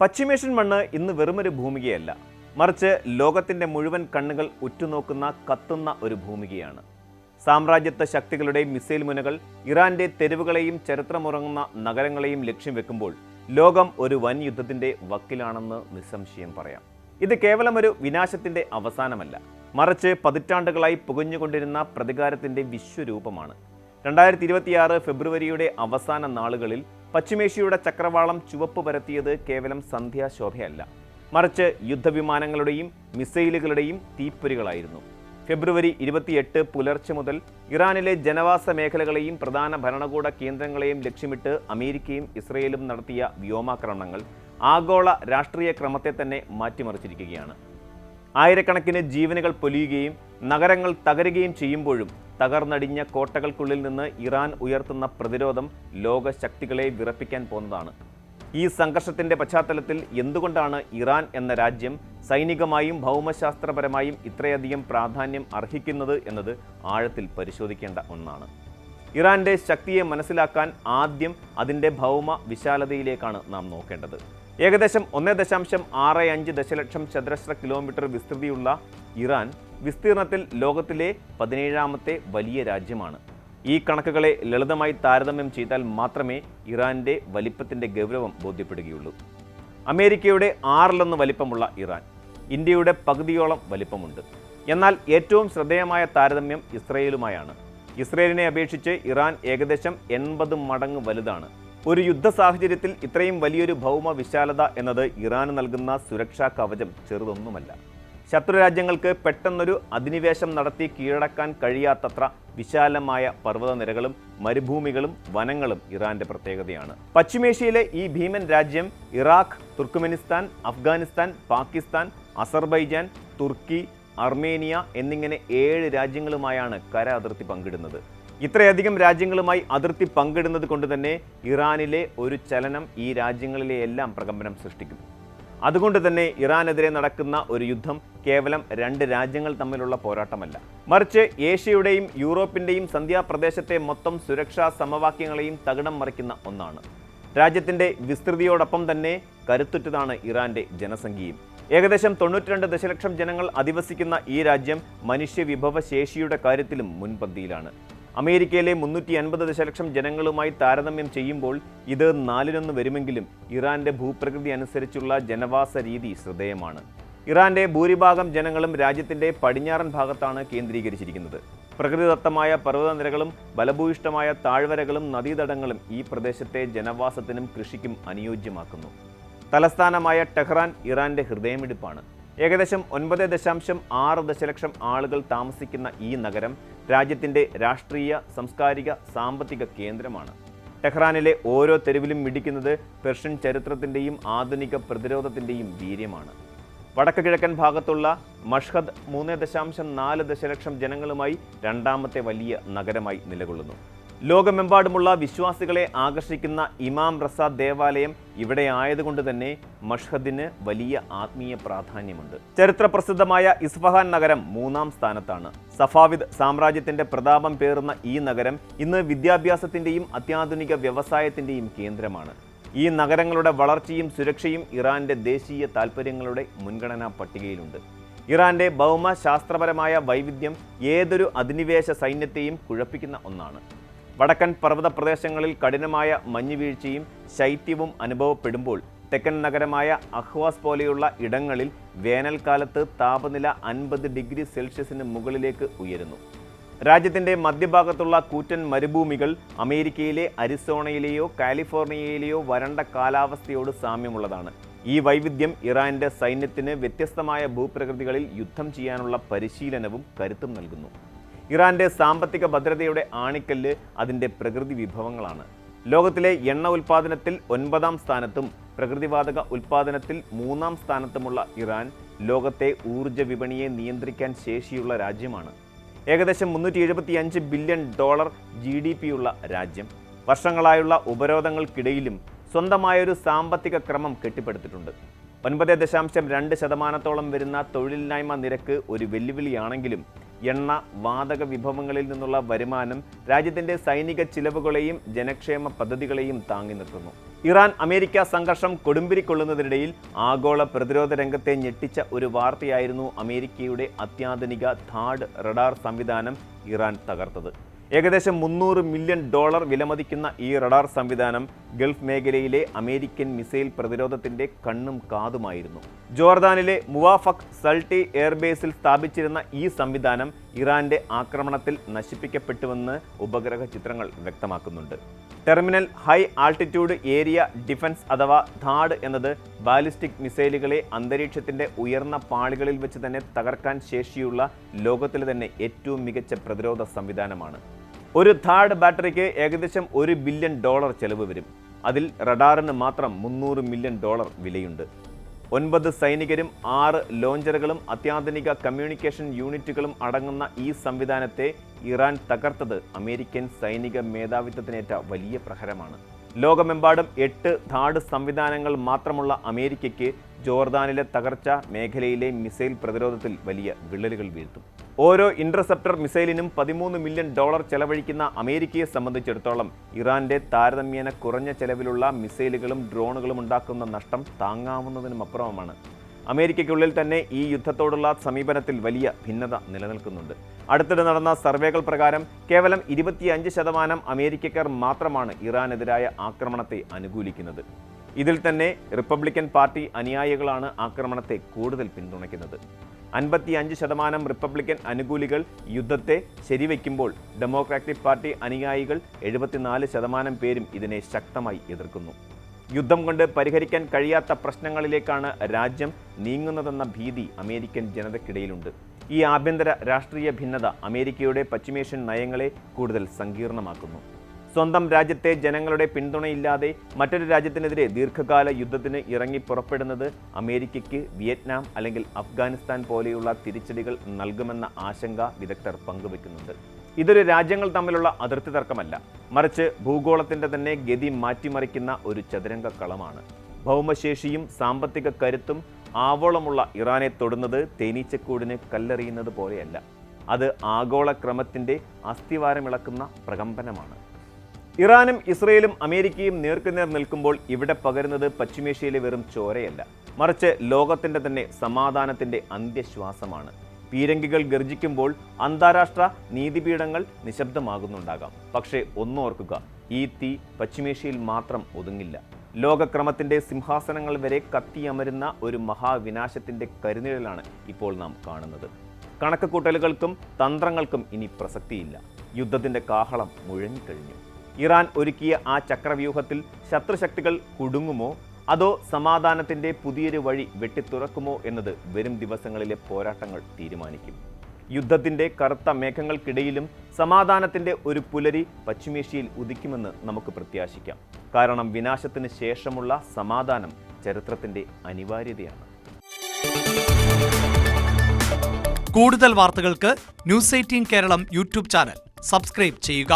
പശ്ചിമേഷ്യൻ മണ്ണ് ഇന്ന് വെറുമൊരു ഭൂമികയല്ല, മറിച്ച് ലോകത്തിൻ്റെ മുഴുവൻ കണ്ണുകൾ ഉറ്റുനോക്കുന്ന കത്തുന്ന ഒരു ഭൂമികയാണ്. സാമ്രാജ്യത്വ ശക്തികളുടെ മിസൈൽ മുനകൾ ഇറാന്റെ തെരുവുകളെയും ചരിത്രമുറങ്ങുന്ന നഗരങ്ങളെയും ലക്ഷ്യം വെക്കുമ്പോൾ ലോകം ഒരു വൻ യുദ്ധത്തിൻ്റെ വക്കിലാണെന്ന് നിസ്സംശയം പറയാം. ഇത് കേവലം ഒരു വിനാശത്തിൻ്റെ അവസാനമല്ല, മറിച്ച് പതിറ്റാണ്ടുകളായി പുകഞ്ഞുകൊണ്ടിരുന്ന പ്രതികാരത്തിൻ്റെ വിശ്വരൂപമാണ്. 2026 ഫെബ്രുവരിയുടെ അവസാന നാളുകളിൽ പശ്ചിമേഷ്യയുടെ ചക്രവാളം ചുവപ്പ് പരത്തിയത് കേവലം സന്ധ്യാശോഭയല്ല, മറിച്ച് യുദ്ധവിമാനങ്ങളുടെയും മിസൈലുകളുടെയും തീപ്പൊരികളായിരുന്നു. ഫെബ്രുവരി 28 പുലർച്ചെ മുതൽ ഇറാനിലെ ജനവാസ മേഖലകളെയും പ്രധാന ഭരണകൂട കേന്ദ്രങ്ങളെയും ലക്ഷ്യമിട്ട് അമേരിക്കയും ഇസ്രയേലും നടത്തിയ വ്യോമാക്രമണങ്ങൾ ആഗോള രാഷ്ട്രീയ ക്രമത്തെ തന്നെ മാറ്റിമറിച്ചിരിക്കുകയാണ്. ആയിരക്കണക്കിന് ജീവനുകൾ പൊലിയുകയും നഗരങ്ങൾ തകരുകയും ചെയ്യുമ്പോഴും തകർന്നടിഞ്ഞ കോട്ടകൾക്കുള്ളിൽ നിന്ന് ഇറാൻ ഉയർത്തുന്ന പ്രതിരോധം ലോകശക്തികളെ വിറപ്പിക്കാൻ പോകുന്നതാണ്. ഈ സംഘർഷത്തിൻ്റെ പശ്ചാത്തലത്തിൽ എന്തുകൊണ്ടാണ് ഇറാൻ എന്ന രാജ്യം സൈനികമായും ഭൗമശാസ്ത്രപരമായും ഇത്രയധികം പ്രാധാന്യം അർഹിക്കുന്നത് എന്നത് ആഴത്തിൽ പരിശോധിക്കേണ്ട ഒന്നാണ്. ഇറാന്റെ ശക്തിയെ മനസ്സിലാക്കാൻ ആദ്യം അതിൻ്റെ ഭൗമ വിശാലതയിലേക്കാണ് നാം നോക്കേണ്ടത്. ഏകദേശം 1.65 ദശലക്ഷം ചതുരശ്ര കിലോമീറ്റർ വിസ്തൃതിയുള്ള ഇറാൻ വിസ്തീർണത്തിൽ ലോകത്തിലെ 17ാമത്തെ വലിയ രാജ്യമാണ്. ഈ കണക്കുകളെ ലളിതമായി താരതമ്യം ചെയ്താൽ മാത്രമേ ഇറാന്റെ വലിപ്പത്തിൻ്റെ ഗൗരവം ബോധ്യപ്പെടുകയുള്ളൂ. അമേരിക്കയുടെ 6 വലിപ്പമുള്ള ഇറാൻ ഇന്ത്യയുടെ പകുതിയോളം വലിപ്പമുണ്ട്. എന്നാൽ ഏറ്റവും ശ്രദ്ധേയമായ താരതമ്യം ഇസ്രയേലുമായാണ്. ഇസ്രയേലിനെ അപേക്ഷിച്ച് ഇറാൻ ഏകദേശം 80 മടങ്ങ് വലുതാണ്. ഒരു യുദ്ധ സാഹചര്യത്തിൽ ഇത്രയും വലിയൊരു ഭൗമ വിശാലത എന്നത് ഇറാന് നൽകുന്ന സുരക്ഷാ കവചം ചെറുതൊന്നുമല്ല. ശത്രുരാജ്യങ്ങൾക്ക് പെട്ടെന്നൊരു അധിനിവേശം നടത്തി കീഴടക്കാൻ കഴിയാത്തത്ര വിശാലമായ പർവ്വതനിരകളും മരുഭൂമികളും വനങ്ങളും ഇറാന്റെ പ്രത്യേകതയാണ്. പശ്ചിമേഷ്യയിലെ ഈ ഭീമൻ രാജ്യം ഇറാഖ്, തുർക്ക്മെനിസ്ഥാൻ, അഫ്ഗാനിസ്ഥാൻ, പാകിസ്ഥാൻ, അസർബൈജാൻ, തുർക്കി, അർമേനിയ എന്നിങ്ങനെ 7 രാജ്യങ്ങളുമായാണ് കര അതിർത്തി പങ്കിടുന്നത്. ഇത്രയധികം രാജ്യങ്ങളുമായി അതിർത്തി പങ്കിടുന്നത് കൊണ്ട് തന്നെ ഇറാനിലെ ഒരു ചലനം ഈ രാജ്യങ്ങളിലെ എല്ലാം പ്രകമ്പനം സൃഷ്ടിക്കും. അതുകൊണ്ട് തന്നെ ഇറാനെതിരെ നടക്കുന്ന ഒരു യുദ്ധം കേവലം 2 രാജ്യങ്ങൾ തമ്മിലുള്ള പോരാട്ടമല്ല, മറിച്ച് ഏഷ്യയുടെയും യൂറോപ്പിൻ്റെയും സന്ധ്യാപ്രദേശത്തെ മൊത്തം സുരക്ഷാ സമവാക്യങ്ങളെയും തകിടം മറിക്കുന്ന ഒന്നാണ്. രാജ്യത്തിൻ്റെ വിസ്തൃതിയോടൊപ്പം തന്നെ കരുത്തുറ്റതാണ് ഇറാന്റെ ജനസംഖ്യയും. ഏകദേശം 92 ദശലക്ഷം ജനങ്ങൾ അധിവസിക്കുന്ന ഈ രാജ്യം മനുഷ്യവിഭവശേഷിയുടെ കാര്യത്തിലും മുൻപന്തിയിലാണ്. അമേരിക്കയിലെ 350 ദശലക്ഷം ജനങ്ങളുമായി താരതമ്യം ചെയ്യുമ്പോൾ ഇത് 4-1 വരുമെങ്കിലും ഇറാന്റെ ഭൂപ്രകൃതി അനുസരിച്ചുള്ള ജനവാസ രീതി ശ്രദ്ധേയമാണ്. ഇറാന്റെ ഭൂരിഭാഗം ജനങ്ങളും രാജ്യത്തിൻ്റെ പടിഞ്ഞാറൻ ഭാഗത്താണ് കേന്ദ്രീകരിച്ചിരിക്കുന്നത്. പ്രകൃതിദത്തമായ പർവ്വതനിരകളും ബലഭൂയിഷ്ടമായ താഴ്വരകളും നദീതടങ്ങളും ഈ പ്രദേശത്തെ ജനവാസത്തിനും കൃഷിക്കും അനുയോജ്യമാക്കുന്നു. തലസ്ഥാനമായ ടെഹ്റാൻ ഇറാന്റെ ഹൃദയമിടിപ്പാണ്. ഏകദേശം 9.6 ദശലക്ഷം ആളുകൾ താമസിക്കുന്ന ഈ നഗരം രാജ്യത്തിൻ്റെ രാഷ്ട്രീയ, സാംസ്കാരിക, സാമ്പത്തിക കേന്ദ്രമാണ്. ടെഹ്റാനിലെ ഓരോ തെരുവിലും മിടിക്കുന്നത് പെർഷ്യൻ ചരിത്രത്തിൻ്റെയും ആധുനിക പ്രതിരോധത്തിൻ്റെയും വീര്യമാണ്. വടക്ക് കിഴക്കൻ ഭാഗത്തുള്ള മഷ്ഹദ് 3.4 ദശലക്ഷം ജനങ്ങളുമായി 2ാമത്തെ വലിയ നഗരമായി നിലകൊള്ളുന്നു. ലോകമെമ്പാടുമുള്ള വിശ്വാസികളെ ആകർഷിക്കുന്ന ഇമാം റസ ദേവാലയം ഇവിടെ ആയതുകൊണ്ട് തന്നെ മഷ്ഹദിന് വലിയ ആത്മീയ പ്രാധാന്യമുണ്ട്. ചരിത്രപ്രസിദ്ധമായ ഇസ്ഫഹാൻ നഗരം 3ാം സ്ഥാനത്താണ്. സഫാവിദ് സാമ്രാജ്യത്തിൻ്റെ പ്രതാപം പേറുന്ന ഈ നഗരം ഇന്ന് വിദ്യാഭ്യാസത്തിൻ്റെയും അത്യാധുനിക വ്യവസായത്തിൻ്റെയും കേന്ദ്രമാണ്. ഈ നഗരങ്ങളുടെ വളർച്ചയും സുരക്ഷയും ഇറാന്റെ ദേശീയ താൽപ്പര്യങ്ങളുടെ മുൻഗണനാ പട്ടികയിലുണ്ട്. ഇറാന്റെ ഭൗമശാസ്ത്രപരമായ വൈവിധ്യം ഏതൊരു അധിനിവേശ സൈന്യത്തെയും കുഴപ്പിക്കുന്ന ഒന്നാണ്. വടക്കൻ പർവ്വത പ്രദേശങ്ങളിൽ കഠിനമായ മഞ്ഞുവീഴ്ചയും ശൈത്യവും അനുഭവപ്പെടുമ്പോൾ തെക്കൻ നഗരമായ അഹ്വാസ് പോലെയുള്ള ഇടങ്ങളിൽ വേനൽക്കാലത്ത് താപനില 50 ഡിഗ്രി സെൽഷ്യസിന് മുകളിലേക്ക് ഉയരുന്നു. രാജ്യത്തിൻ്റെ മധ്യഭാഗത്തുള്ള കൂറ്റൻ മരുഭൂമികൾ അമേരിക്കയിലെ അരിസോണയിലെയോ കാലിഫോർണിയയിലെയോ വരണ്ട കാലാവസ്ഥയോട് സാമ്യമുള്ളതാണ്. ഈ വൈവിധ്യം ഇറാന്റെ സൈന്യത്തിന് വ്യത്യസ്തമായ ഭൂപ്രകൃതികളിൽ യുദ്ധം ചെയ്യാനുള്ള പരിശീലനവും കരുത്തും നൽകുന്നു. ഇറാന്റെ സാമ്പത്തിക ഭദ്രതയുടെ ആണിക്കല്ല് അതിൻ്റെ പ്രകൃതി വിഭവങ്ങളാണ്. ലോകത്തിലെ എണ്ണ ഉൽപ്പാദനത്തിൽ 9ാം സ്ഥാനത്തും പ്രകൃതിവാതക ഉൽപ്പാദനത്തിൽ 3ാം സ്ഥാനത്തുമുള്ള ഇറാൻ ലോകത്തെ ഊർജ്ജ വിപണിയെ നിയന്ത്രിക്കാൻ ശേഷിയുള്ള രാജ്യമാണ്. ഏകദേശം $375 ബില്യൺ GDP ഉള്ള രാജ്യം വർഷങ്ങളായുള്ള ഉപരോധങ്ങൾക്കിടയിലും സ്വന്തമായൊരു സാമ്പത്തിക ക്രമം കെട്ടിപ്പടുത്തിട്ടുണ്ട്. 9.2% വരുന്ന തൊഴിലില്ലായ്മ നിരക്ക് ഒരു വെല്ലുവിളിയാണെങ്കിലും എണ്ണ, വാതക വിഭവങ്ങളിൽ നിന്നുള്ള വരുമാനം രാജ്യത്തിന്റെ സൈനിക ചിലവുകളെയും ജനക്ഷേമ പദ്ധതികളെയും താങ്ങി നിർത്തുന്നു. ഇറാൻ-അമേരിക്ക സംഘർഷം കൊടുമ്പിരിക്കൊള്ളുന്നതിനിടയിൽ ആഗോള പ്രതിരോധ രംഗത്തെ ഞെട്ടിച്ച ഒരു വാർത്തയായിരുന്നു അമേരിക്കയുടെ അത്യാധുനിക THAAD റഡാർ സംവിധാനം ഇറാൻ തകർത്തത്. ഏകദേശം $300 മില്യൺ വിലമതിക്കുന്ന ഈ റഡാർ സംവിധാനം ഗൾഫ് മേഖലയിലെ അമേരിക്കൻ മിസൈൽ പ്രതിരോധത്തിന്റെ കണ്ണും കാതുമായിരുന്നു. ജോർദാനിലെ മുവാഫഖ് സൾട്ടി എയർബേസിൽ സ്ഥാപിച്ചിരുന്ന ഈ സംവിധാനം ഇറാന്റെ ആക്രമണത്തിൽ നശിപ്പിക്കപ്പെട്ടുവെന്ന് ഉപഗ്രഹ ചിത്രങ്ങൾ വ്യക്തമാക്കുന്നുണ്ട്. Terminal high altitude area defence അഥവാ THAAD എന്നത് ബാലിസ്റ്റിക് മിസൈലുകളെ അന്തരീക്ഷത്തിന്റെ ഉയർന്ന പാളികളിൽ വെച്ച് തന്നെ തകർക്കാൻ ശേഷിയുള്ള ലോകത്തിലെ തന്നെ ഏറ്റവും മികച്ച പ്രതിരോധ സംവിധാനമാണ്. ഒരു THAAD ബാറ്ററിക്ക് ഏകദേശം $1 ബില്യൺ ചെലവ് വരും. അതിൽ റഡാറിന് മാത്രം $300 മില്യൺ വിലയുണ്ട്. 9 സൈനികരും 6 ലോഞ്ചറുകളും അത്യാധുനിക കമ്മ്യൂണിക്കേഷൻ യൂണിറ്റുകളും അടങ്ങുന്ന ഈ സംവിധാനത്തെ ഇറാൻ തകർത്തത് അമേരിക്കൻ സൈനിക മേധാവിത്വത്തിനേറ്റ വലിയ പ്രഹരമാണ്. ലോകമെമ്പാടും 8 THAAD സംവിധാനങ്ങൾ മാത്രമുള്ള അമേരിക്കയ്ക്ക് ജോർദാനിലെ തകർച്ച മേഖലയിലെ മിസൈൽ പ്രതിരോധത്തിൽ വലിയ വിള്ളലുകൾ വീഴ്ത്തും. ഓരോ ഇന്റർസെപ്റ്റർ മിസൈലിനും $13 മില്യൺ ചെലവഴിക്കുന്ന അമേരിക്കയെ സംബന്ധിച്ചിടത്തോളം ഇറാന്റെ താരതമ്യേന കുറഞ്ഞ ചെലവിലുള്ള മിസൈലുകളും ഡ്രോണുകളും ഉണ്ടാക്കുന്ന നഷ്ടം താങ്ങാവുന്നതിനുമപ്പുറമാണ്. അമേരിക്കയ്ക്കുള്ളിൽ തന്നെ ഈ യുദ്ധത്തോടുള്ള സമീപനത്തിൽ വലിയ ഭിന്നത നിലനിൽക്കുന്നുണ്ട്. അടുത്തിടെ നടന്ന സർവേകൾ പ്രകാരം കേവലം 25% അമേരിക്കക്കാർ മാത്രമാണ് ഇറാനെതിരായ ആക്രമണത്തെ അനുകൂലിക്കുന്നത്. ഇതിൽ തന്നെ റിപ്പബ്ലിക്കൻ പാർട്ടി അനുയായികളാണ് ആക്രമണത്തെ കൂടുതൽ പിന്തുണയ്ക്കുന്നത്. 55% റിപ്പബ്ലിക്കൻ അനുകൂലികൾ യുദ്ധത്തെ ശരിവയ്ക്കുമ്പോൾ ഡെമോക്രാറ്റിക് പാർട്ടി അനുയായികൾ 74% പേരും ഇതിനെ ശക്തമായി എതിർക്കുന്നു. യുദ്ധം കൊണ്ട് പരിഹരിക്കാൻ കഴിയാത്ത പ്രശ്നങ്ങളിലേക്കാണ് രാജ്യം നീങ്ങുന്നതെന്ന ഭീതി അമേരിക്കൻ ജനതയ്ക്കിടയിലുണ്ട്. ഈ ആഭ്യന്തര രാഷ്ട്രീയ ഭിന്നത അമേരിക്കയുടെ പശ്ചിമേഷ്യൻ നയങ്ങളെ കൂടുതൽ സങ്കീർണമാക്കുന്നു. സ്വന്തം രാജ്യത്തെ ജനങ്ങളുടെ പിന്തുണയില്ലാതെ മറ്റൊരു രാജ്യത്തിനെതിരെ ദീർഘകാല യുദ്ധത്തിന് ഇറങ്ങി പുറപ്പെടുന്നത് അമേരിക്കയ്ക്ക് വിയറ്റ്നാം അല്ലെങ്കിൽ അഫ്ഗാനിസ്ഥാൻ പോലെയുള്ള തിരിച്ചടികൾ നൽകുമെന്ന ആശങ്ക വിദഗ്ധർ പങ്കുവെക്കുന്നുണ്ട്. ഇതൊരു രാജ്യങ്ങൾ തമ്മിലുള്ള അതിർത്തി തർക്കമല്ല, മറിച്ച് ഭൂഗോളത്തിന്റെ തന്നെ ഗതി മാറ്റിമറിക്കുന്ന ഒരു ചതുരംഗ കളമാണ്. ഭൗമശേഷിയും സാമ്പത്തിക കരുത്തും ആവോളമുള്ള ഇറാനെ തൊടുന്നത് തേനീച്ചക്കൂടിന് കല്ലെറിയുന്നത് പോലെയല്ല. അത് ആഗോളക്രമത്തിന്റെ അസ്ഥിവാരമിളക്കുന്ന പ്രകമ്പനമാണ്. ഇറാനും ഇസ്രയേലും അമേരിക്കയും നേർക്കുനേർ നിൽക്കുമ്പോൾ ഇവിടെ പകരുന്നത് പശ്ചിമേഷ്യയിലെ വെറും ചോരയല്ല, മറിച്ച് ലോകത്തിന്റെ തന്നെ സമാധാനത്തിന്റെ അന്ത്യശ്വാസമാണ്. പീരങ്കികൾ ഗർജിക്കുമ്പോൾ അന്താരാഷ്ട്ര നീതിപീഠങ്ങൾ നിശബ്ദമാകുന്നുണ്ടാകാം. പക്ഷേ ഒന്നോർക്കുക, ഈ തീ പശ്ചിമേഷ്യയിൽ മാത്രം ഒതുങ്ങില്ല. ലോകക്രമത്തിന്റെ സിംഹാസനങ്ങൾ വരെ കത്തിയമരുന്ന ഒരു മഹാവിനാശത്തിന്റെ കരുനിഴലാണ് ഇപ്പോൾ നാം കാണുന്നത്. കണക്കുകൂട്ടലുകൾക്കും തന്ത്രങ്ങൾക്കും ഇനി പ്രസക്തിയില്ല. യുദ്ധത്തിന്റെ കാഹളം മുഴങ്ങിക്കഴിഞ്ഞു. ഇറാൻ ഒരുക്കിയ ആ ചക്രവ്യൂഹത്തിൽ ശത്രുശക്തികൾ കുടുങ്ങുമോ അതോ സമാധാനത്തിന്റെ പുതിയൊരു വഴി വെട്ടിത്തുറക്കുമോ എന്നത് വരും ദിവസങ്ങളിലെ പോരാട്ടങ്ങൾ തീരുമാനിക്കും. യുദ്ധത്തിന്റെ കറുത്ത മേഘങ്ങൾക്കിടയിലും സമാധാനത്തിന്റെ ഒരു പുലരി പശ്ചിമേഷ്യയിൽ ഉദിക്കുമെന്ന് നമുക്ക് പ്രത്യാശിക്കാം. കാരണം വിനാശത്തിന് ശേഷമുള്ള സമാധാനം ചരിത്രത്തിന്റെ അനിവാര്യതയാണ്. കൂടുതൽ വാർത്തകൾക്ക് News 18 Keralam YouTube channel subscribe ചെയ്യുക.